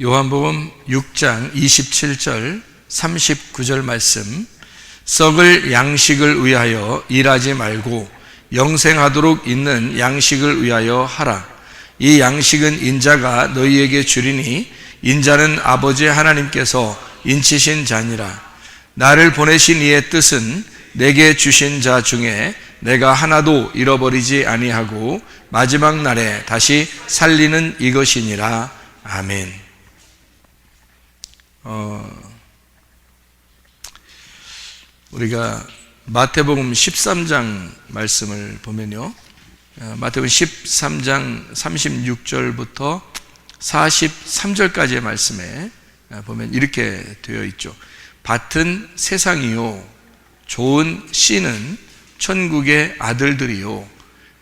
요한복음 6장 27절 39절 말씀, 썩을 양식을 위하여 일하지 말고 영생하도록 있는 양식을 위하여 하라. 이 양식은 인자가 너희에게 주리니 인자는 아버지 하나님께서 인치신 자니라. 나를 보내신 이의 뜻은 내게 주신 자 중에 내가 하나도 잃어버리지 아니하고 마지막 날에 다시 살리는 이것이니라. 아멘. 우리가 마태복음 13장 말씀을 보면요, 마태복음 13장 36절부터 43절까지의 말씀에 보면 이렇게 되어 있죠. 밭은 세상이요, 좋은 씨는 천국의 아들들이요,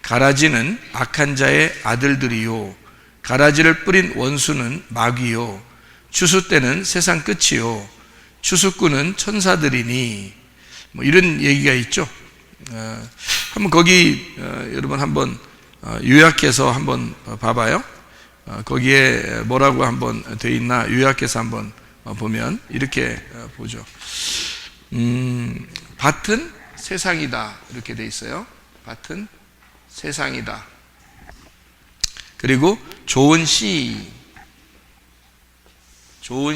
가라지는 악한 자의 아들들이요, 가라지를 뿌린 원수는 마귀요, 추수 때는 세상 끝이요, 추수꾼은 천사들이니, 이런 얘기가 있죠. 한번 거기 여러분 한번 요약해서 한번 봐봐요. 거기에 뭐라고 한번 되어 있나 요약해서 한번 보면 이렇게 보죠. 밭은 세상이다 이렇게 되어 있어요. 밭은 세상이다. 그리고 좋은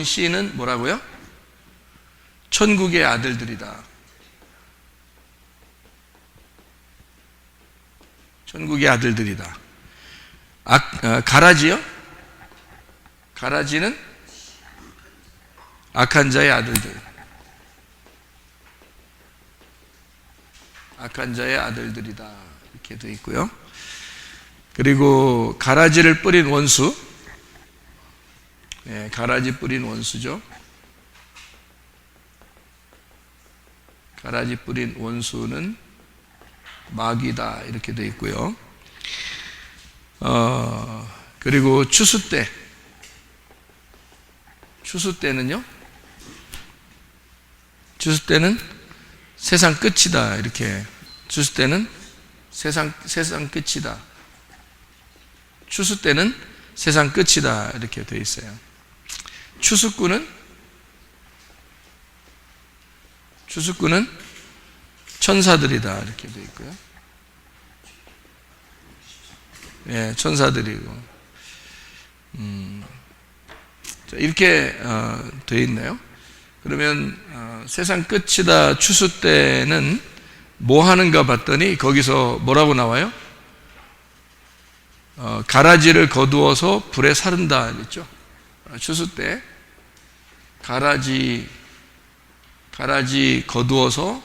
씨는 뭐라고요? 천국의 아들들이다. 천국의 아들들이다. 가라지요? 가라지는 악한 자의 아들들. 악한 자의 아들들이다. 이렇게 되어 있고요. 그리고 가라지를 뿌린 원수. 네, 가라지 뿌린 원수죠. 가라지 뿌린 원수는 마귀다 이렇게 되어 있고요. 그리고 추수 때는요, 추수 때는 세상 끝이다 이렇게. 추수 때는 세상 끝이다. 추수 때는 세상 끝이다 이렇게 되어 있어요. 추수꾼은 천사들이다 이렇게 되어 있고요. 예, 천사들이고. 이렇게 되어 있나요? 그러면 세상 끝이다 추수 때는 뭐 하는가 봤더니 거기서 뭐라고 나와요? 가라지를 거두어서 불에 사른다 그랬죠. 추수 때 가라지 거두어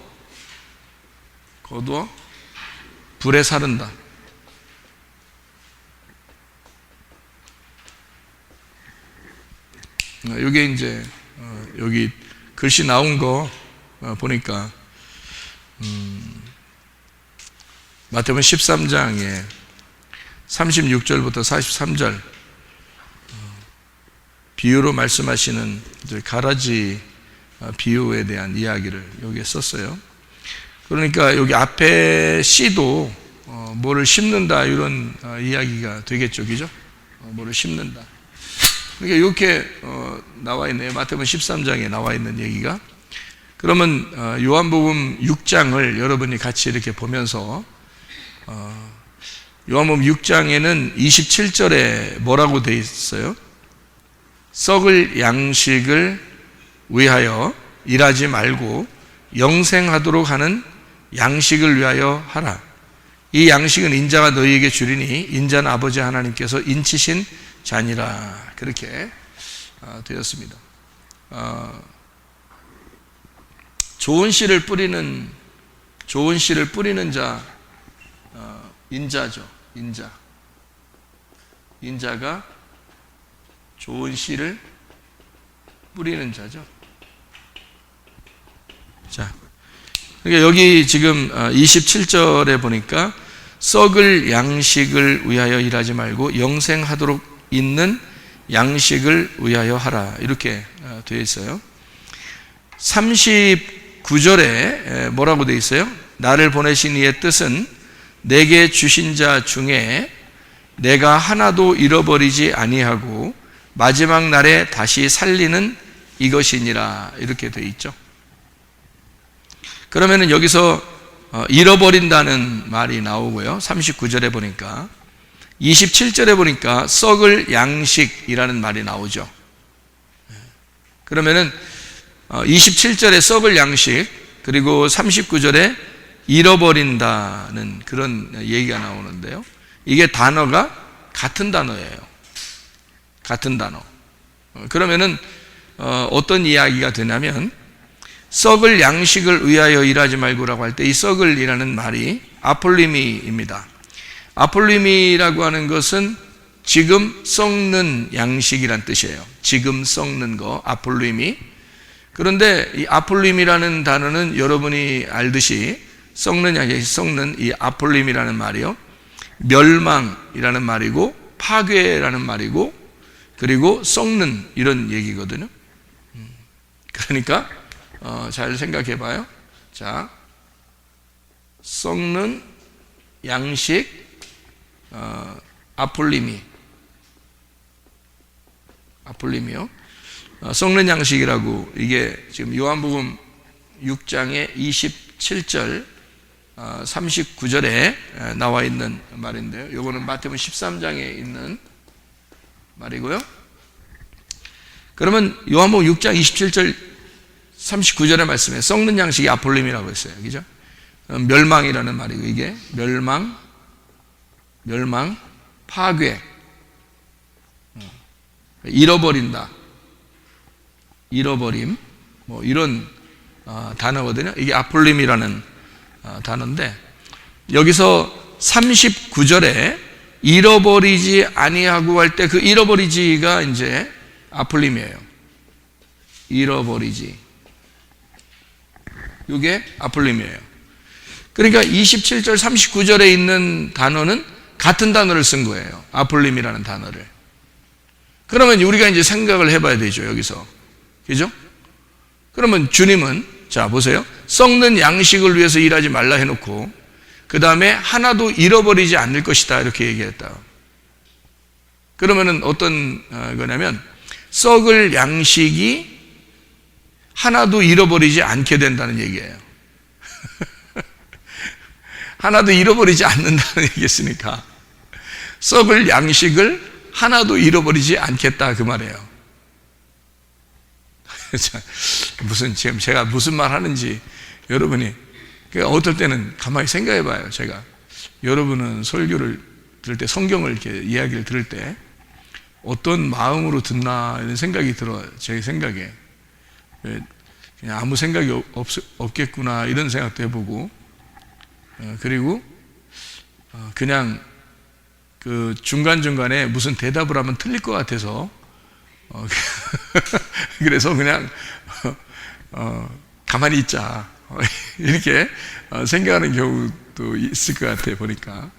불에 사른다. 이게 이제 여기 글씨 나온 거 보니까 마태복음 13장에 36절부터 43절 비유로 말씀하시는 가라지 비유에 대한 이야기를 여기에 썼어요. 그러니까 여기 앞에 씨도 뭐를 심는다 이런 이야기가 되겠죠, 그죠? 뭐를 심는다. 그러니까 이렇게 나와 있네요. 마태복음 13장에 나와 있는 얘기가. 그러면 요한복음 6장을 여러분이 같이 이렇게 보면서 요한복음 6장에는 27절에 뭐라고 되어 있어요? 썩을 양식을 위하여 일하지 말고 영생하도록 하는 양식을 위하여 하라. 이 양식은 인자가 너희에게 주리니 인자는 아버지 하나님께서 인치신 자니라. 그렇게 되었습니다. 좋은 씨를 뿌리는 자, 인자죠. 인자가 좋은 씨를 뿌리는 자죠. 자, 그러니까 여기 지금 27절에 보니까 썩을 양식을 위하여 일하지 말고 영생하도록 있는 양식을 위하여 하라 이렇게 되어 있어요. 39절에 뭐라고 되어 있어요? 나를 보내신 이의 뜻은 내게 주신 자 중에 내가 하나도 잃어버리지 아니하고 마지막 날에 다시 살리는 이것이니라 이렇게 되어 있죠. 그러면은 여기서 잃어버린다는 말이 나오고요. 39절에 보니까 27절에 보니까 썩을 양식이라는 말이 나오죠. 그러면은 27절에 썩을 양식 그리고 39절에 잃어버린다는 그런 얘기가 나오는데요. 이게 단어가 같은 단어예요. 같은 단어. 그러면은 어떤 이야기가 되냐면 썩을 양식을 위하여 일하지 말고라고 할 때 이 썩을이라는 말이 아폴리미입니다. 아폴리미라고 하는 것은 지금 썩는 양식이란 뜻이에요. 지금 썩는 거 아폴리미. 그런데 이 아폴림이라는 단어는 여러분이 알듯이 썩는 양식, 썩는 이 아폴림이라는 말이요, 멸망이라는 말이고 파괴라는 말이고 그리고 썩는 이런 얘기거든요. 그러니까 잘 생각해 봐요. 자, 썩는 양식, 아폴림이요. 썩는 양식이라고, 이게 지금 요한복음 6장의 27절 39절에 나와 있는 말인데요. 이거는 마태복음 13장에 있는 말이고요. 그러면 요한복음 6장 27절 39절의 말씀에 썩는 양식이 아폴림이라고 했어요. 그죠? 멸망이라는 말이고, 이게 멸망, 파괴, 잃어버린다, 잃어버림, 뭐 이런 단어거든요. 이게 아폴림이라는 단어인데, 여기서 39절에 잃어버리지 아니하고 할 때 그 잃어버리지가 이제 아폴림이에요. 잃어버리지, 이게 아폴림이에요. 그러니까 27절 39절에 있는 단어는 같은 단어를 쓴 거예요. 아폴림이라는 단어를. 그러면 우리가 이제 생각을 해봐야 되죠, 여기서. 그죠? 그러면 주님은, 자, 보세요. 썩는 양식을 위해서 일하지 말라 해놓고, 그 다음에 하나도 잃어버리지 않을 것이다, 이렇게 얘기했다. 그러면은 어떤 거냐면, 썩을 양식이 하나도 잃어버리지 않게 된다는 얘기예요. 하나도 잃어버리지 않는다는 얘기였으니까, 썩을 양식을 하나도 잃어버리지 않겠다, 그 말이에요. 무슨, 지금 제가 무슨 말 하는지 여러분이, 어떨 때는 가만히 생각해 봐요. 제가 여러분은 설교를 들을 때, 성경을 이렇게 이야기를 들을 때 어떤 마음으로 듣나 이런 생각이 들어요. 제 생각에 그냥 아무 생각이 없겠구나 이런 생각도 해보고, 그리고 그냥 그 중간중간에 무슨 대답을 하면 틀릴 것 같아서 그래서 그냥 가만히 있자 이렇게 생각하는 경우도 있을 것 같아요, 보니까.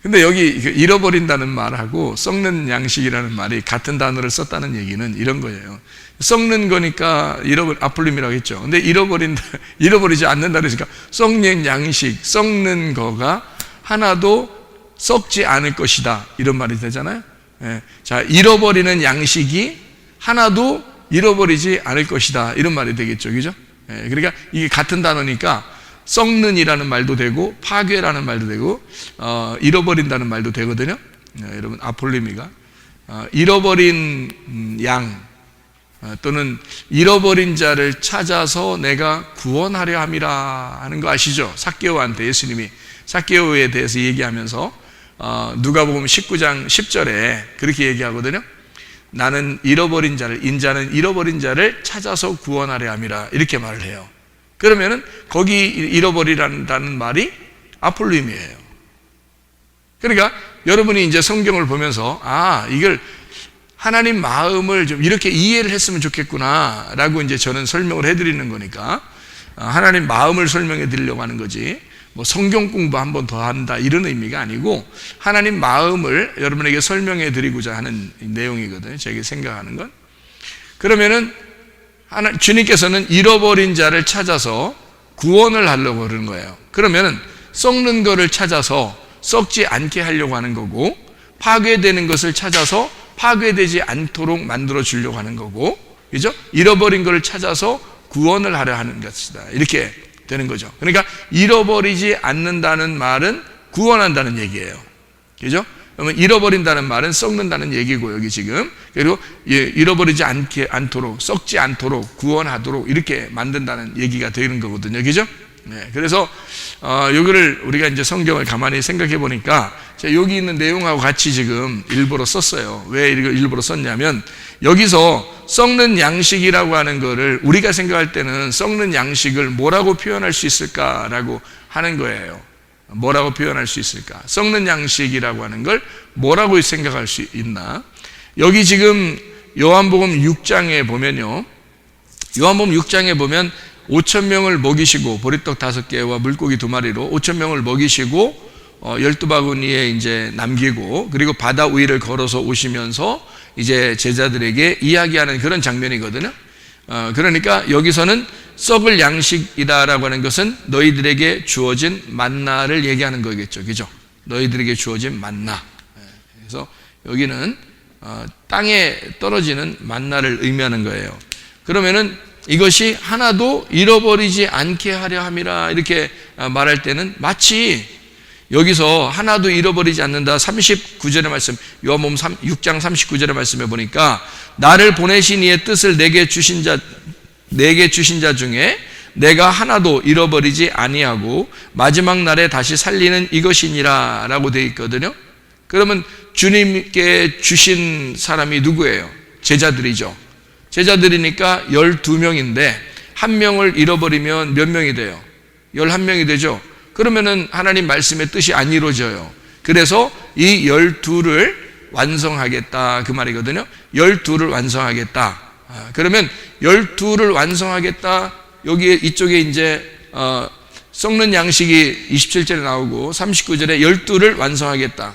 근데 여기 잃어버린다는 말하고 썩는 양식이라는 말이 같은 단어를 썼다는 얘기는 이런 거예요. 썩는 거니까 아폴림이라고 했죠. 근데 잃어버리지 않는다 그러니까 썩는 양식, 썩는 거가 하나도 썩지 않을 것이다, 이런 말이 되잖아요. 예. 자, 잃어버리는 양식이 하나도 잃어버리지 않을 것이다, 이런 말이 되겠죠, 그죠? 예. 그러니까 이게 같은 단어니까 썩는이라는 말도 되고 파괴라는 말도 되고 잃어버린다는 말도 되거든요. 여러분, 아폴리미가 잃어버린 양 또는 잃어버린 자를 찾아서 내가 구원하려 함이라 하는 거 아시죠? 삭개오한테 예수님이 삭개오에 대해서 얘기하면서 누가복음 19장 10절에 그렇게 얘기하거든요. 나는 잃어버린 자를, 인자는 잃어버린 자를 찾아서 구원하려 함이라, 이렇게 말을 해요. 그러면은 거기 잃어버리라는 말이 아폴림이에요. 그러니까 여러분이 이제 성경을 보면서 이걸 하나님 마음을 좀 이렇게 이해를 했으면 좋겠구나 라고 이제 저는 설명을 해드리는 거니까, 하나님 마음을 설명해 드리려고 하는 거지, 뭐 성경 공부 한 번 더 한다 이런 의미가 아니고 하나님 마음을 여러분에게 설명해 드리고자 하는 내용이거든요, 제가 생각하는 건. 그러면은 주님께서는 잃어버린 자를 찾아서 구원을 하려고 그러는 거예요. 그러면은 썩는 것을 찾아서 썩지 않게 하려고 하는 거고, 파괴되는 것을 찾아서 파괴되지 않도록 만들어 주려고 하는 거고, 그죠? 잃어버린 것을 찾아서 구원을 하려 하는 것이다. 이렇게 되는 거죠. 그러니까 잃어버리지 않는다는 말은 구원한다는 얘기예요. 그죠? 그러면 잃어버린다는 말은 썩는다는 얘기고, 여기 지금. 그리고 잃어버리지 않도록, 썩지 않도록, 구원하도록 이렇게 만든다는 얘기가 되는 거거든요. 그죠? 네. 그래서, 여기를 우리가 이제 성경을 가만히 생각해 보니까, 여기 있는 내용하고 같이 지금 일부러 썼어요. 왜 이걸 일부러 썼냐면, 여기서 썩는 양식이라고 하는 거를 우리가 생각할 때는 썩는 양식을 뭐라고 표현할 수 있을까라고 하는 거예요. 뭐라고 표현할 수 있을까? 썩는 양식이라고 하는 걸 뭐라고 생각할 수 있나? 여기 지금 요한복음 6장에 보면요. 요한복음 6장에 보면 5,000명을 먹이시고 보리떡 5개와 물고기 2마리로 5,000명을 먹이시고 12바구니에 이제 남기고, 그리고 바다 위를 걸어서 오시면서 이제 제자들에게 이야기하는 그런 장면이거든요. 그러니까 여기서는 썩을 양식이다라고 하는 것은 너희들에게 주어진 만나를 얘기하는 거겠죠. 그죠? 너희들에게 주어진 만나. 그래서 여기는 땅에 떨어지는 만나를 의미하는 거예요. 그러면은 이것이 하나도 잃어버리지 않게 하려 함이라 이렇게 말할 때는 마치 여기서 하나도 잃어버리지 않는다 39절의 말씀, 요한복음 6장 39절의 말씀에 보니까 나를 보내신 이의 뜻을 내게 주신 자 중에 내가 하나도 잃어버리지 아니하고 마지막 날에 다시 살리는 이것이니라 라고 되어 있거든요. 그러면 주님께 주신 사람이 누구예요? 제자들이죠. 제자들이니까 12명인데 한 명을 잃어버리면 몇 명이 돼요? 11명이 되죠. 그러면은 하나님 말씀의 뜻이 안 이루어져요. 그래서 이 12를 완성하겠다 그 말이거든요. 12를 완성하겠다. 그러면 12를 완성하겠다. 여기에 이쪽에 이제 썩는 양식이 27절에 나오고 39절에 12를 완성하겠다.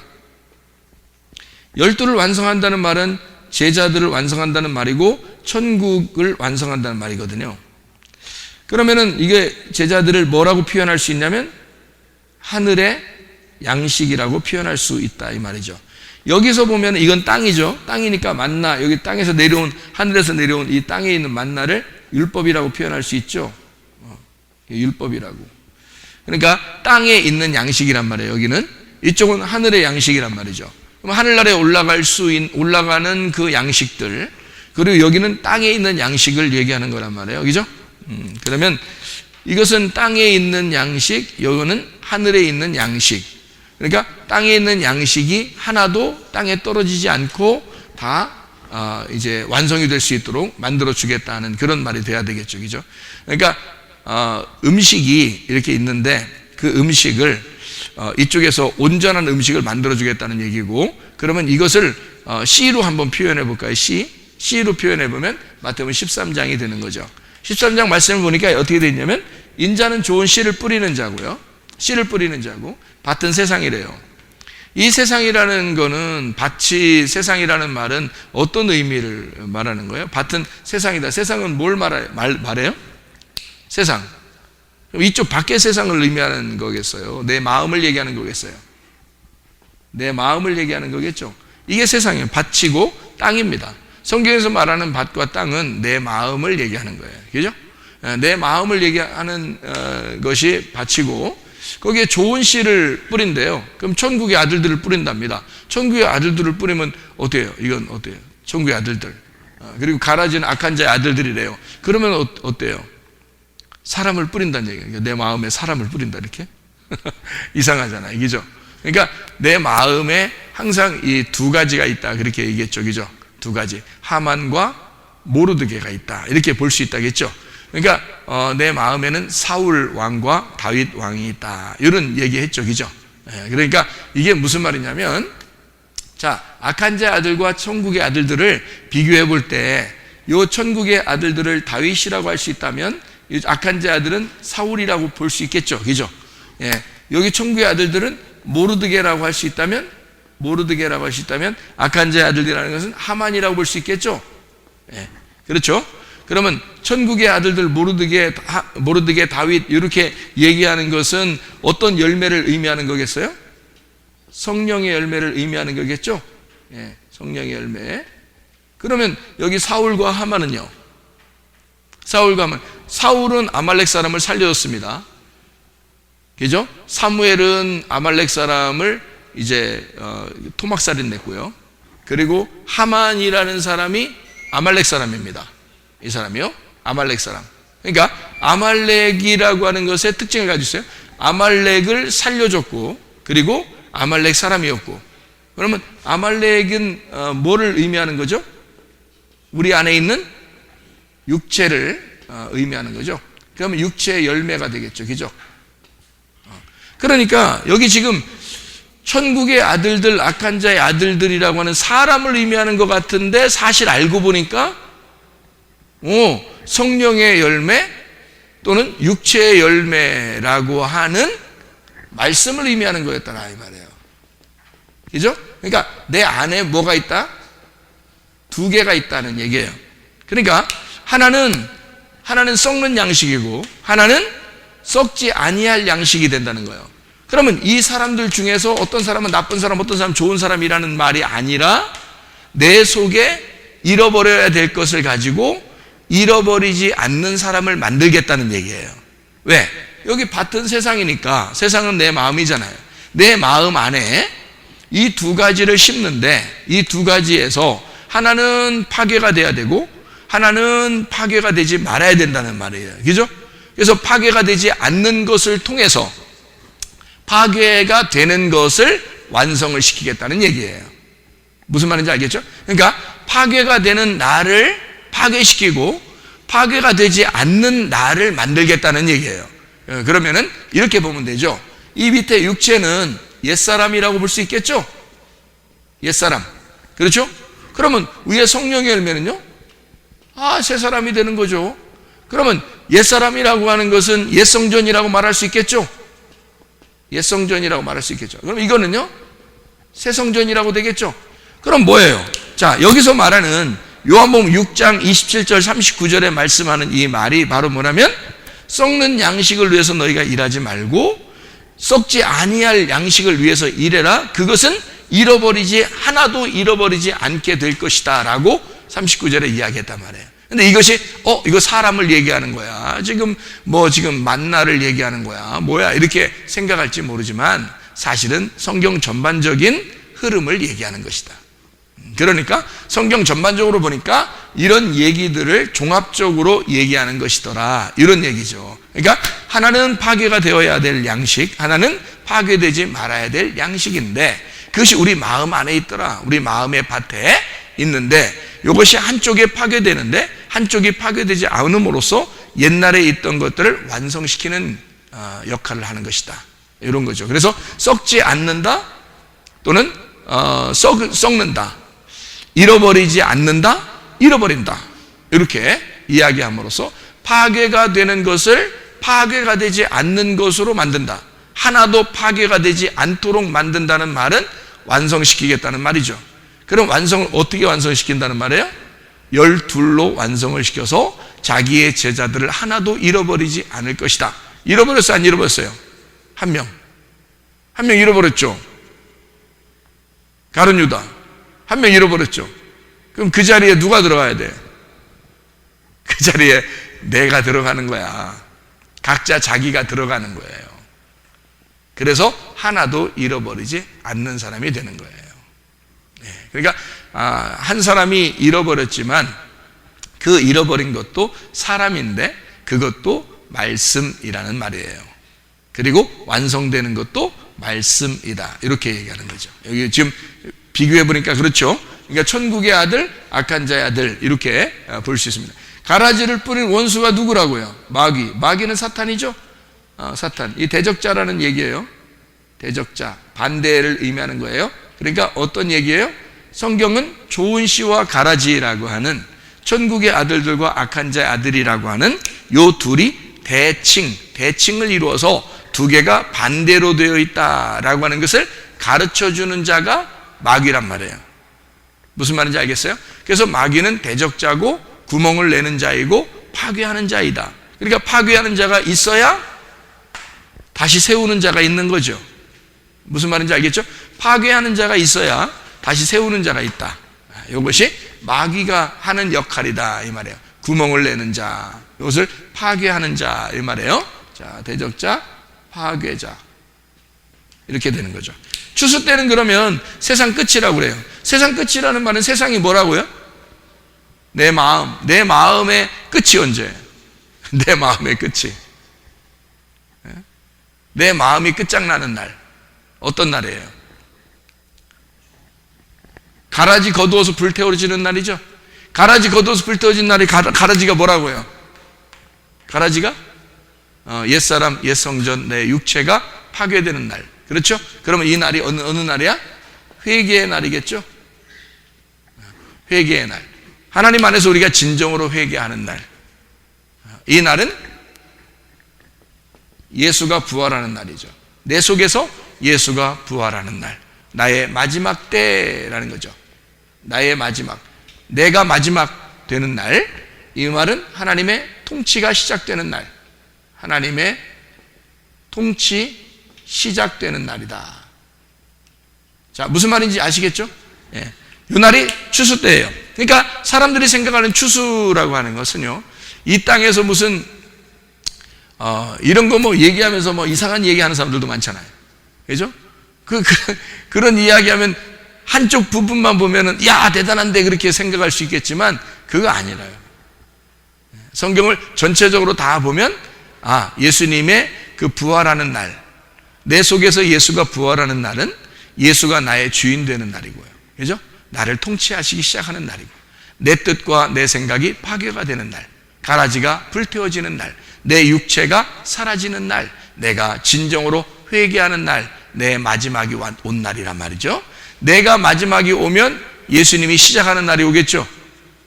12를 완성한다는 말은 제자들을 완성한다는 말이고 천국을 완성한다는 말이거든요. 그러면은 이게 제자들을 뭐라고 표현할 수 있냐면 하늘의 양식이라고 표현할 수 있다 이 말이죠. 여기서 보면 이건 땅이죠. 땅이니까 만나, 여기 땅에서 내려온, 하늘에서 내려온 이 땅에 있는 만나를 율법이라고 표현할 수 있죠. 율법이라고. 그러니까 땅에 있는 양식이란 말이에요. 여기는 이쪽은 하늘의 양식이란 말이죠. 그럼 하늘나라에 올라가는 그 양식들, 그리고 여기는 땅에 있는 양식을 얘기하는 거란 말이에요. 그죠? 그러면 이것은 땅에 있는 양식, 이거는 하늘에 있는 양식. 그러니까 땅에 있는 양식이 하나도 땅에 떨어지지 않고 다 이제 완성이 될 수 있도록 만들어 주겠다는 그런 말이 돼야 되겠죠. 그죠? 그러니까 음식이 이렇게 있는데 그 음식을 이쪽에서 온전한 음식을 만들어 주겠다는 얘기고, 그러면 이것을 씨로 한번 표현해 볼까요? 씨로 표현해 보면 마태복음 13장이 되는 거죠. 13장 말씀을 보니까 어떻게 되어 있냐면 인자는 좋은 씨를 뿌리는 자고요. 씨를 뿌리는 자고 밭은 세상이래요. 이 세상이라는 거는, 밭이 세상이라는 말은 어떤 의미를 말하는 거예요? 밭은 세상이다. 세상은 뭘 말해요? 세상. 이쪽 밖의 세상을 의미하는 거겠어요? 내 마음을 얘기하는 거겠어요? 내 마음을 얘기하는 거겠죠? 이게 세상이에요. 밭이고 땅입니다. 성경에서 말하는 밭과 땅은 내 마음을 얘기하는 거예요. 그죠? 내 마음을 얘기하는 것이 밭이고, 거기에 좋은 씨를 뿌린대요. 그럼 천국의 아들들을 뿌린답니다. 천국의 아들들을 뿌리면 어때요? 이건 어때요? 천국의 아들들. 그리고 가라지는 악한 자의 아들들이래요. 그러면 어때요? 사람을 뿌린다는 얘기예요. 내 마음에 사람을 뿌린다 이렇게? 이상하잖아요. 그죠? 그러니까 내 마음에 항상 이 두 가지가 있다 그렇게 얘기했죠. 그죠? 두 가지. 하만과 모르드게가 있다 이렇게 볼 수 있다겠죠. 그러니까 내 마음에는 사울 왕과 다윗 왕이 있다 이런 얘기했죠. 그죠? 그러니까 이게 무슨 말이냐면, 자, 악한 자의 아들과 천국의 아들들을 비교해 볼 때 이 천국의 아들들을 다윗이라고 할 수 있다면 이 악한 자의 아들은 사울이라고 볼 수 있겠죠. 그죠? 여기 천국의 아들들은 모르드게라고 할 수 있다면 악한 자의 아들이라는 것은 하만이라고 볼 수 있겠죠. 그렇죠? 그러면 천국의 아들들 모르드게 다윗 이렇게 얘기하는 것은 어떤 열매를 의미하는 거겠어요? 성령의 열매를 의미하는 거겠죠. 성령의 열매. 그러면 여기 사울과 하만은요? 사울과 하만. 사울은 아말렉 사람을 살려줬습니다. 그죠? 사무엘은 아말렉 사람을 이제 토막살인 냈고요. 그리고 하만이라는 사람이 아말렉 사람입니다. 이 사람이요? 아말렉 사람. 그러니까 아말렉이라고 하는 것의 특징을 가지고 있어요. 아말렉을 살려줬고, 그리고 아말렉 사람이었고. 그러면 아말렉은 뭐를 의미하는 거죠? 우리 안에 있는 육체를 의미하는 거죠. 그러면 육체의 열매가 되겠죠. 그죠? 그러니까 여기 지금 천국의 아들들, 악한 자의 아들들이라고 하는 사람을 의미하는 것 같은데, 사실 알고 보니까 성령의 열매 또는 육체의 열매라고 하는 말씀을 의미하는 거였다 이 말이에요. 그죠? 그러니까 내 안에 뭐가 있다? 두 개가 있다는 얘기예요. 그러니까 하나는 썩는 양식이고 하나는 썩지 아니할 양식이 된다는 거예요. 그러면 이 사람들 중에서 어떤 사람은 나쁜 사람, 어떤 사람은 좋은 사람이라는 말이 아니라 내 속에 잃어버려야 될 것을 가지고 잃어버리지 않는 사람을 만들겠다는 얘기예요. 왜? 여기 밭은 세상이니까, 세상은 내 마음이잖아요. 내 마음 안에 이 두 가지를 심는데, 이 두 가지에서 하나는 파괴가 돼야 되고 하나는 파괴가 되지 말아야 된다는 말이에요. 그죠? 그래서 파괴가 되지 않는 것을 통해서 파괴가 되는 것을 완성을 시키겠다는 얘기예요. 무슨 말인지 알겠죠? 그러니까 파괴가 되는 나를 파괴시키고 파괴가 되지 않는 나를 만들겠다는 얘기예요. 그러면은 이렇게 보면 되죠. 이 밑에 육체는 옛사람이라고 볼 수 있겠죠? 옛사람. 그렇죠? 그러면 위에 성령의 열매는요? 새 사람이 되는 거죠. 그러면 옛사람이라고 하는 것은 옛성전이라고 말할 수 있겠죠? 옛성전이라고 말할 수 있겠죠. 그럼 이거는요? 새성전이라고 되겠죠? 그럼 뭐예요? 자, 여기서 말하는 요한복음 6장 27절 39절에 말씀하는 이 말이 바로 뭐냐면, 썩는 양식을 위해서 너희가 일하지 말고 썩지 아니할 양식을 위해서 일해라. 그것은 하나도 잃어버리지 않게 될 것이다 라고 39절에 이야기했단 말이에요. 근데 이것이 이거 사람을 얘기하는 거야, 지금 만나를 얘기하는 거야, 뭐야 이렇게 생각할지 모르지만 사실은 성경 전반적인 흐름을 얘기하는 것이다. 그러니까 성경 전반적으로 보니까 이런 얘기들을 종합적으로 얘기하는 것이더라, 이런 얘기죠. 그러니까 하나는 파괴가 되어야 될 양식, 하나는 파괴되지 말아야 될 양식인데, 그것이 우리 마음 안에 있더라. 우리 마음의 밭에 있는데, 이것이 한쪽에 파괴되는데 한쪽이 파괴되지 않음으로써 옛날에 있던 것들을 완성시키는 역할을 하는 것이다, 이런 거죠. 그래서 썩지 않는다 또는 썩는다, 잃어버리지 않는다, 잃어버린다, 이렇게 이야기함으로써 파괴가 되는 것을 파괴가 되지 않는 것으로 만든다, 하나도 파괴가 되지 않도록 만든다는 말은 완성시키겠다는 말이죠. 그럼 완성을 어떻게 완성시킨다는 말이에요? 12로 완성을 시켜서 자기의 제자들을 하나도 잃어버리지 않을 것이다. 잃어버렸어요, 안 잃어버렸어요? 한 명 잃어버렸죠. 가룟 유다 한 명 잃어버렸죠. 그럼 그 자리에 누가 들어가야 돼? 그 자리에 내가 들어가는 거야. 각자 자기가 들어가는 거예요. 그래서 하나도 잃어버리지 않는 사람이 되는 거예요. 그러니까 한 사람이 잃어버렸지만 그 잃어버린 것도 사람인데 그것도 말씀이라는 말이에요. 그리고 완성되는 것도 말씀이다, 이렇게 얘기하는 거죠. 여기 지금 비교해 보니까 그렇죠. 그러니까 천국의 아들, 악한 자의 아들, 이렇게 볼 수 있습니다. 가라지를 뿌린 원수가 누구라고요? 마귀는 사탄이죠. 사탄. 이 대적자라는 얘기예요. 대적자, 반대를 의미하는 거예요. 그러니까 어떤 얘기예요? 성경은 좋은 씨와 가라지라고 하는 천국의 아들들과 악한 자의 아들이라고 하는 요 둘이 대칭을 이루어서 두 개가 반대로 되어 있다라고 하는 것을 가르쳐주는 자가 마귀란 말이에요. 무슨 말인지 알겠어요? 그래서 마귀는 대적자고 구멍을 내는 자이고 파괴하는 자이다. 그러니까 파괴하는 자가 있어야 다시 세우는 자가 있는 거죠. 무슨 말인지 알겠죠? 파괴하는 자가 있어야 다시 세우는 자가 있다. 이것이 마귀가 하는 역할이다 이 말이에요. 구멍을 내는 자, 이것을 파괴하는 자 이 말이에요. 자, 대적자, 파괴자 이렇게 되는 거죠. 추수 때는 그러면 세상 끝이라고 그래요. 세상 끝이라는 말은 세상이 뭐라고요? 내 마음, 내 마음의 끝이 언제예요? 내 마음의 끝이, 내 마음이 끝장나는 날, 어떤 날이에요? 가라지 거두어서 불태워지는 날이죠. 가라지 거두어서 불태워진 날이 가라지가 뭐라고요? 가라지가 옛사람, 옛성전, 내 육체가 파괴되는 날. 그렇죠? 그러면 이 날이 어느 날이야? 회개의 날이겠죠? 회개의 날. 하나님 안에서 우리가 진정으로 회개하는 날. 이 날은 예수가 부활하는 날이죠. 내 속에서 예수가 부활하는 날. 나의 마지막 때라는 거죠. 나의 마지막. 내가 마지막 되는 날. 이 말은 하나님의 통치가 시작되는 날. 하나님의 통치 시작되는 날이다. 자, 무슨 말인지 아시겠죠? 예. 이 날이 추수 때예요. 그러니까 사람들이 생각하는 추수라고 하는 것은요, 이 땅에서 무슨 이런 거 뭐 얘기하면서 뭐 이상한 얘기하는 사람들도 많잖아요. 그죠? 그런 이야기하면 한쪽 부분만 보면은 야 대단한데 그렇게 생각할 수 있겠지만 그거 아니라요. 성경을 전체적으로 다 보면 예수님의 그 부활하는 날, 내 속에서 예수가 부활하는 날은 예수가 나의 주인 되는 날이고요. 그죠? 나를 통치하시기 시작하는 날이고, 내 뜻과 내 생각이 파괴가 되는 날, 가라지가 불태워지는 날, 내 육체가 사라지는 날, 내가 진정으로 회개하는 날, 내 마지막이 온 날이란 말이죠. 내가 마지막이 오면 예수님이 시작하는 날이 오겠죠.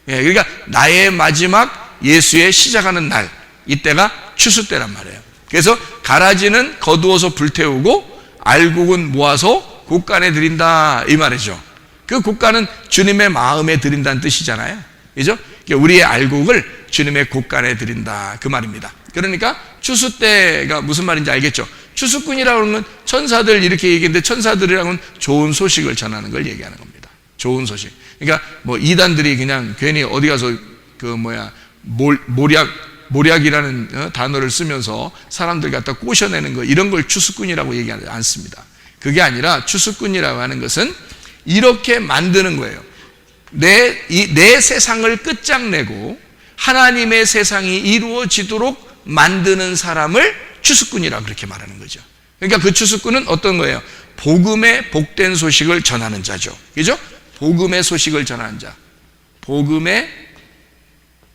예, 그러니까 나의 마지막 예수의 시작하는 날, 이때가 추수 때란 말이에요. 그래서 가라지는 거두어서 불태우고 알곡은 모아서 곡간에 드린다 이 말이죠. 그 곡간은 주님의 마음에 드린다는 뜻이잖아요. 그죠? 우리의 알곡을 주님의 곡간에 드린다 그 말입니다. 그러니까 추수 때가 무슨 말인지 알겠죠? 추수꾼이라고 하는 건 천사들 이렇게 얘기했는데, 천사들이라고는 좋은 소식을 전하는 걸 얘기하는 겁니다. 좋은 소식. 그러니까 뭐 이단들이 그냥 괜히 어디 가서 모략이라는 단어를 쓰면서 사람들 갖다 꼬셔내는 거, 이런 걸 추수꾼이라고 얘기하지 않습니다. 그게 아니라 추수꾼이라고 하는 것은 이렇게 만드는 거예요. 내 세상을 끝장내고 하나님의 세상이 이루어지도록 만드는 사람을 추수꾼이라고 그렇게 말하는 거죠. 그러니까 그 추수꾼은 어떤 거예요? 복음의 복된 소식을 전하는 자죠. 그죠? 복음의 소식을 전하는 자. 복음의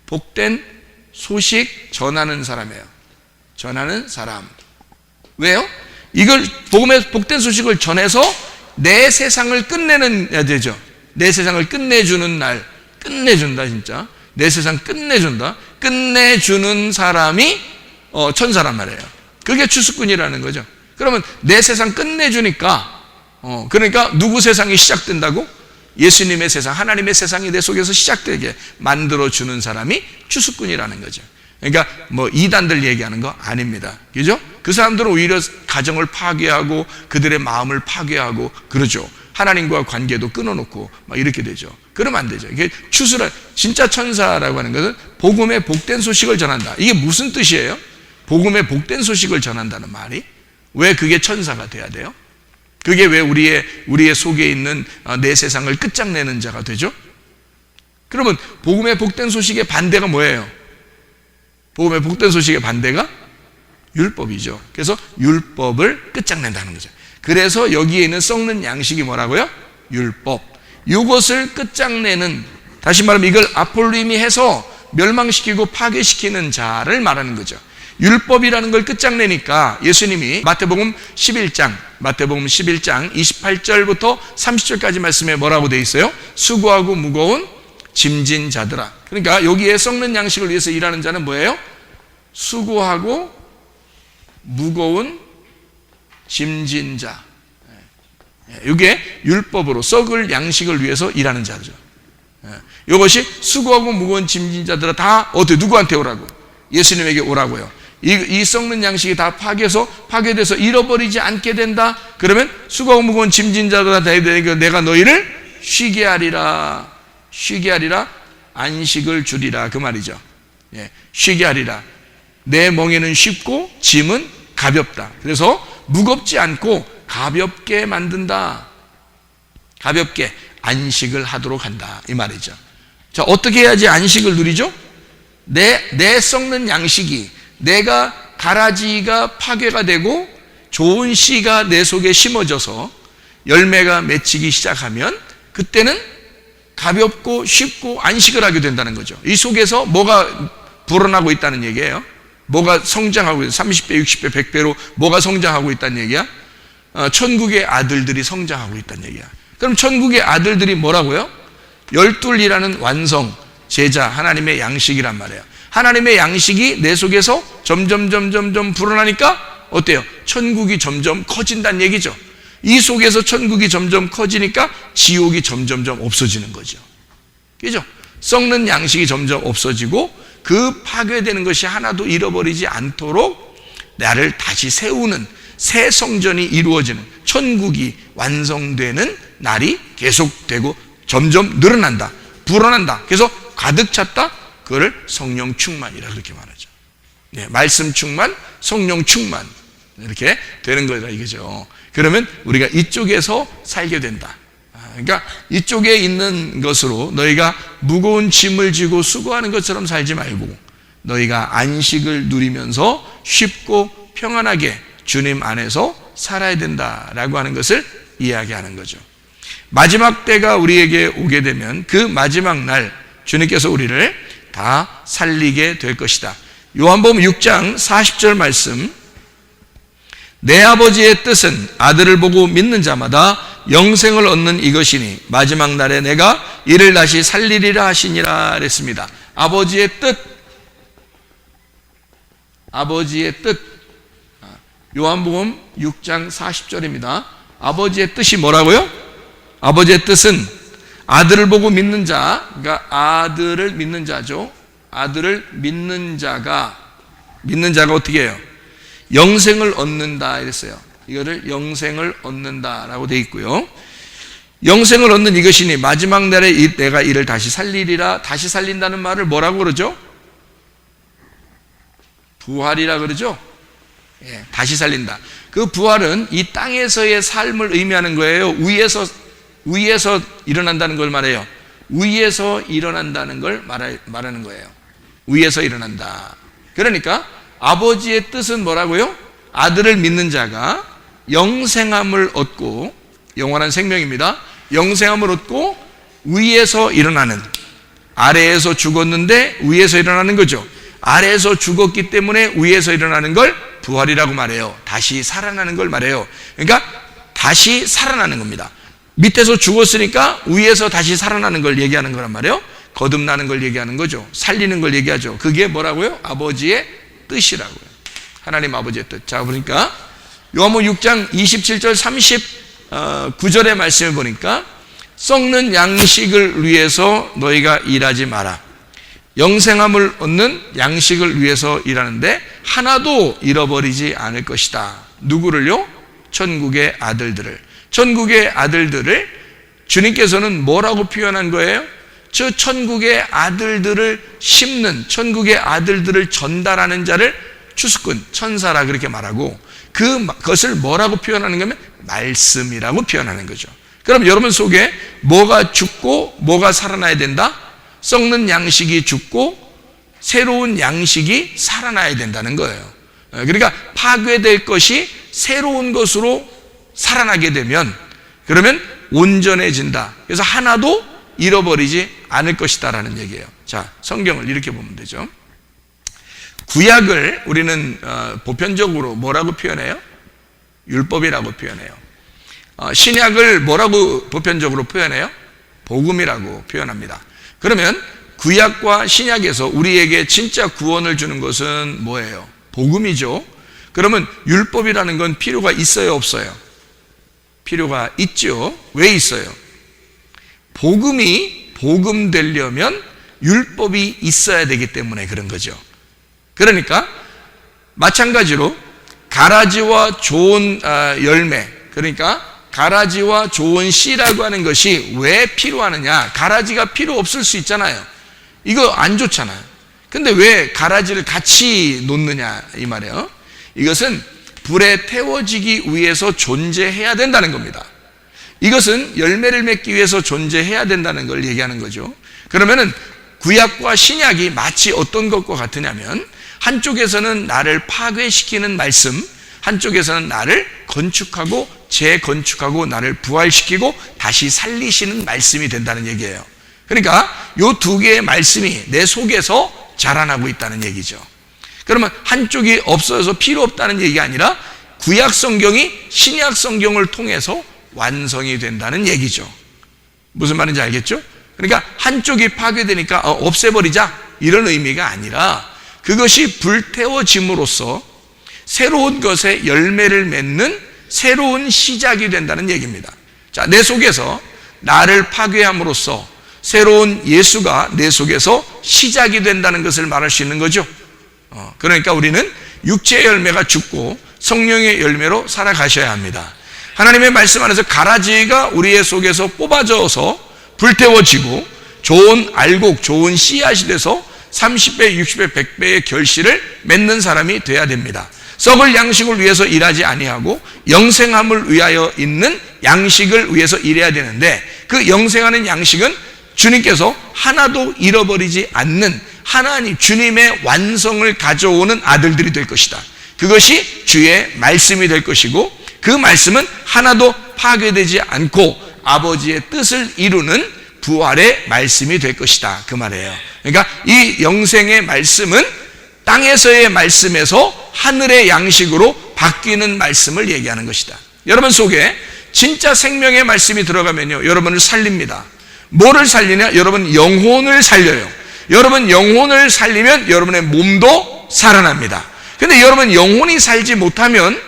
복된 소식 전하는 사람이에요. 전하는 사람. 왜요? 이걸 복음의 복된 소식을 전해서 내 세상을 끝내는 되죠. 내 세상을 끝내주는 날, 끝내준다 진짜. 내 세상 끝내준다. 끝내주는 사람이 천사란 말이에요. 그게 추수꾼이라는 거죠. 그러면 내 세상 끝내주니까 그러니까 누구 세상이 시작된다고? 예수님의 세상, 하나님의 세상이 내 속에서 시작되게 만들어주는 사람이 추수꾼이라는 거죠. 그러니까 뭐 이단들 얘기하는 거 아닙니다. 그죠? 그 사람들은 오히려 가정을 파괴하고 그들의 마음을 파괴하고 그러죠. 하나님과 관계도 끊어놓고 막 이렇게 되죠. 그러면 안 되죠. 이게 추수라, 진짜 천사라고 하는 것은 복음의 복된 소식을 전한다. 이게 무슨 뜻이에요? 복음의 복된 소식을 전한다는 말이 왜 그게 천사가 돼야 돼요? 그게 왜 우리의 속에 있는 내 세상을 끝장내는 자가 되죠? 그러면 복음의 복된 소식의 반대가 뭐예요? 복음의 복된 소식의 반대가 율법이죠. 그래서 율법을 끝장낸다는 거죠. 그래서 여기에 있는 썩는 양식이 뭐라고요? 율법. 이것을 끝장내는, 다시 말하면 이걸 아폴림이 해서 멸망시키고 파괴시키는 자를 말하는 거죠. 율법이라는 걸 끝장내니까 예수님이 마태복음 11장 28절부터 30절까지 말씀에 뭐라고 돼 있어요? 수고하고 무거운 짐진 자들아. 그러니까 여기에 썩는 양식을 위해서 일하는 자는 뭐예요? 수고하고 무거운 짐진 자. 이게 율법으로 썩을 양식을 위해서 일하는 자죠. 이것이 수고하고 무거운 짐진 자들아 다 누구한테 오라고? 예수님에게 오라고요. 이 썩는 양식이 다 파괴돼서 잃어버리지 않게 된다. 그러면 수고하고 무거운 짐진 자들아 내가 너희를 쉬게 하리라. 쉬게 하리라, 안식을 주리라 그 말이죠. 쉬게 하리라. 내 멍에는 쉽고 짐은 가볍다. 그래서 무겁지 않고 가볍게 만든다. 가볍게 안식을 하도록 한다 이 말이죠. 자, 어떻게 해야지 안식을 누리죠? 내 썩는 양식이, 내가 가라지가 파괴가 되고 좋은 씨가 내 속에 심어져서 열매가 맺히기 시작하면 그때는 가볍고 쉽고 안식을 하게 된다는 거죠. 이 속에서 뭐가 불어나고 있다는 얘기예요. 뭐가 성장하고 있어요. 30배, 60배, 100배로 뭐가 성장하고 있다는 얘기야? 천국의 아들들이 성장하고 있다는 얘기야. 그럼 천국의 아들들이 뭐라고요? 열둘이라는 완성, 제자, 하나님의 양식이란 말이에요. 하나님의 양식이 내 속에서 점점 불어나니까 어때요? 천국이 점점 커진다는 얘기죠. 이 속에서 천국이 점점 커지니까 지옥이 점점 없어지는 거죠. 그죠? 썩는 양식이 점점 없어지고 그 파괴되는 것이 하나도 잃어버리지 않도록 나를 다시 세우는 새 성전이 이루어지는, 천국이 완성되는 날이 계속되고 점점 늘어난다, 불어난다. 그래서 가득 찼다. 그거를 성령 충만이라 그렇게 말하죠. 말씀 충만, 성령 충만 이렇게 되는 거다 이거죠. 그러면 우리가 이쪽에서 살게 된다. 그러니까 이쪽에 있는 것으로 너희가 무거운 짐을 지고 수고하는 것처럼 살지 말고 너희가 안식을 누리면서 쉽고 평안하게 주님 안에서 살아야 된다라고 하는 것을 이야기하는 거죠. 마지막 때가 우리에게 오게 되면 그 마지막 날 주님께서 우리를 다 살리게 될 것이다. 요한복음 6장 40절 말씀, 내 아버지의 뜻은 아들을 보고 믿는 자마다 영생을 얻는 이것이니 마지막 날에 내가 이를 다시 살리리라 하시니라 그랬습니다. 아버지의 뜻, 아버지의 뜻. 요한복음 6장 40절입니다. 아버지의 뜻이 뭐라고요? 아버지의 뜻은 아들을 보고 믿는 자, 그러니까 아들을 믿는 자죠. 아들을 믿는 자가 어떻게 해요? 영생을 얻는다 이랬어요. 이거를 영생을 얻는다라고 되어 있고요. 영생을 얻는 이것이니 마지막 날에 내가 이를 다시 살리리라. 다시 살린다는 말을 뭐라고 그러죠? 부활이라 그러죠. 다시 살린다. 그 부활은 이 땅에서의 삶을 의미하는 거예요. 위에서 일어난다는 걸 말해요. 위에서 일어난다는 걸 말하는 거예요. 위에서 일어난다. 그러니까 아버지의 뜻은 뭐라고요? 아들을 믿는 자가 영생함을 얻고, 영원한 생명입니다. 영생함을 얻고 위에서 일어나는, 아래에서 죽었는데 위에서 일어나는 거죠. 아래에서 죽었기 때문에 위에서 일어나는 걸 부활이라고 말해요. 다시 살아나는 걸 말해요. 그러니까 다시 살아나는 겁니다. 밑에서 죽었으니까 위에서 다시 살아나는 걸 얘기하는 거란 말이에요. 거듭나는 걸 얘기하는 거죠. 살리는 걸 얘기하죠. 그게 뭐라고요? 아버지의 뜻이라고요. 하나님 아버지의 뜻. 자, 보니까 요한복음 6장 27절 39절의 말씀을 보니까 썩는 양식을 위해서 너희가 일하지 마라. 영생함을 얻는 양식을 위해서 일하는데 하나도 잃어버리지 않을 것이다. 누구를요? 천국의 아들들을. 천국의 아들들을 주님께서는 뭐라고 표현한 거예요? 저 천국의 아들들을 심는, 천국의 아들들을 전달하는 자를 추수꾼, 천사라 그렇게 말하고, 그것을 뭐라고 표현하는 거면 말씀이라고 표현하는 거죠. 그럼 여러분 속에 뭐가 죽고 뭐가 살아나야 된다? 썩는 양식이 죽고 새로운 양식이 살아나야 된다는 거예요. 그러니까 파괴될 것이 새로운 것으로 살아나게 되면, 그러면 온전해진다. 그래서 하나도 잃어버리지 않을 것이다라는 얘기예요. 자, 성경을 이렇게 보면 되죠. 구약을 우리는 보편적으로 뭐라고 표현해요? 율법이라고 표현해요. 신약을 뭐라고 보편적으로 표현해요? 복음이라고 표현합니다. 그러면 구약과 신약에서 우리에게 진짜 구원을 주는 것은 뭐예요? 복음이죠. 그러면 율법이라는 건 필요가 있어요, 없어요? 필요가 있죠. 왜 있어요? 복음이 복음되려면 율법이 있어야 되기 때문에 그런 거죠. 그러니까 마찬가지로 가라지와 좋은 열매, 그러니까 가라지와 좋은 씨라고 하는 것이 왜 필요하느냐? 가라지가 필요 없을 수 있잖아요. 이거 안 좋잖아요. 근데 왜 가라지를 같이 놓느냐 이 말이에요. 이것은 불에 태워지기 위해서 존재해야 된다는 겁니다. 이것은 열매를 맺기 위해서 존재해야 된다는 걸 얘기하는 거죠. 그러면은 구약과 신약이 마치 어떤 것과 같으냐면 한쪽에서는 나를 파괴시키는 말씀, 한쪽에서는 나를 건축하고 재건축하고 나를 부활시키고 다시 살리시는 말씀이 된다는 얘기예요. 그러니까 이 두 개의 말씀이 내 속에서 자라나고 있다는 얘기죠. 그러면 한쪽이 없어져서 필요 없다는 얘기가 아니라 구약 성경이 신약 성경을 통해서 완성이 된다는 얘기죠. 무슨 말인지 알겠죠? 그러니까 한쪽이 파괴되니까 없애버리자 이런 의미가 아니라 그것이 불태워짐으로써 새로운 것에 열매를 맺는 새로운 시작이 된다는 얘기입니다. 자, 내 속에서 나를 파괴함으로써 새로운 예수가 내 속에서 시작이 된다는 것을 말할 수 있는 거죠. 그러니까 우리는 육체의 열매가 죽고 성령의 열매로 살아가셔야 합니다. 하나님의 말씀 안에서 가라지가 우리의 속에서 뽑아져서 불태워지고 좋은 알곡, 좋은 씨앗이 돼서 30배, 60배, 100배의 결실을 맺는 사람이 돼야 됩니다. 썩을 양식을 위해서 일하지 아니하고 영생함을 위하여 있는 양식을 위해서 일해야 되는데 그 영생하는 양식은 주님께서 하나도 잃어버리지 않는 하나님, 주님의 완성을 가져오는 아들들이 될 것이다. 그것이 주의 말씀이 될 것이고 그 말씀은 하나도 파괴되지 않고 아버지의 뜻을 이루는 부활의 말씀이 될 것이다. 그 말이에요. 그러니까 이 영생의 말씀은 땅에서의 말씀에서 하늘의 양식으로 바뀌는 말씀을 얘기하는 것이다. 여러분 속에 진짜 생명의 말씀이 들어가면요, 여러분을 살립니다. 뭐를 살리냐? 여러분 영혼을 살려요. 여러분 영혼을 살리면 여러분의 몸도 살아납니다. 근데 여러분 영혼이 살지 못하면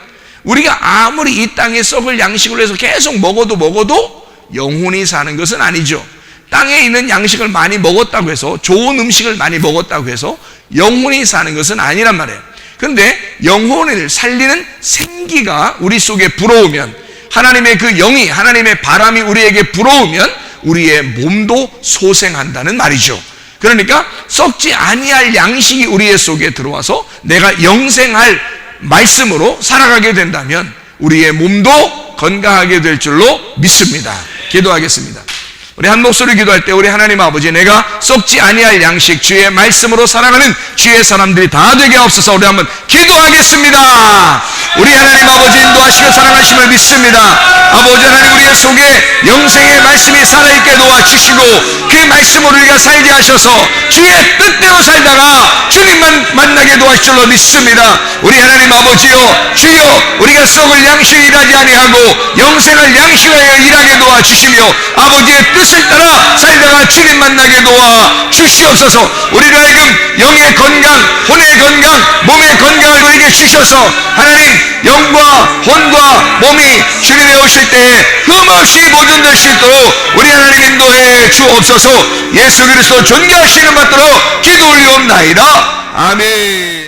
우리가 아무리 이 땅에 썩을 양식을 해서 계속 먹어도 영혼이 사는 것은 아니죠. 땅에 있는 양식을 많이 먹었다고 해서, 좋은 음식을 많이 먹었다고 해서 영혼이 사는 것은 아니란 말이에요. 그런데 영혼을 살리는 생기가 우리 속에 불어오면, 하나님의 그 영이, 하나님의 바람이 우리에게 불어오면 우리의 몸도 소생한다는 말이죠. 그러니까 썩지 아니할 양식이 우리의 속에 들어와서 내가 영생할 말씀으로 살아가게 된다면 우리의 몸도 건강하게 될 줄로 믿습니다. 기도하겠습니다. 우리 한 목소리 기도할 때 우리 하나님 아버지, 내가 썩지 아니할 양식, 주의 말씀으로 살아가는 주의 사람들이 다 되게 하옵소서. 우리 한번 기도하겠습니다. 우리 하나님 아버지 인도하시고 사랑하심을 믿습니다. 아버지 하나님, 우리의 속에 영생의 말씀이 살아있게 도와주시고 그 말씀으로 우리가 살게 하셔서 주의 뜻대로 살다가 주님만 만나게 도와주실 줄로 믿습니다. 우리 하나님 아버지요, 주여, 우리가 썩을 양식을 일하지 아니하고 영생을 양식하여 일하게 도와주시며 아버지의 뜻을 따라 살다가 주님 만나게 도와 주시옵소서. 우리로 하여금 영의 건강, 혼의 건강, 몸의 건강을 우리에게 주셔서 하나님 영과 혼과 몸이 주님에 오실 때에 흠없이 모든 될 수 있도록 우리 하나님 인도해 주옵소서. 예수 그리스도 존귀하시는 받도록 기도 올리옵나이다. 아멘.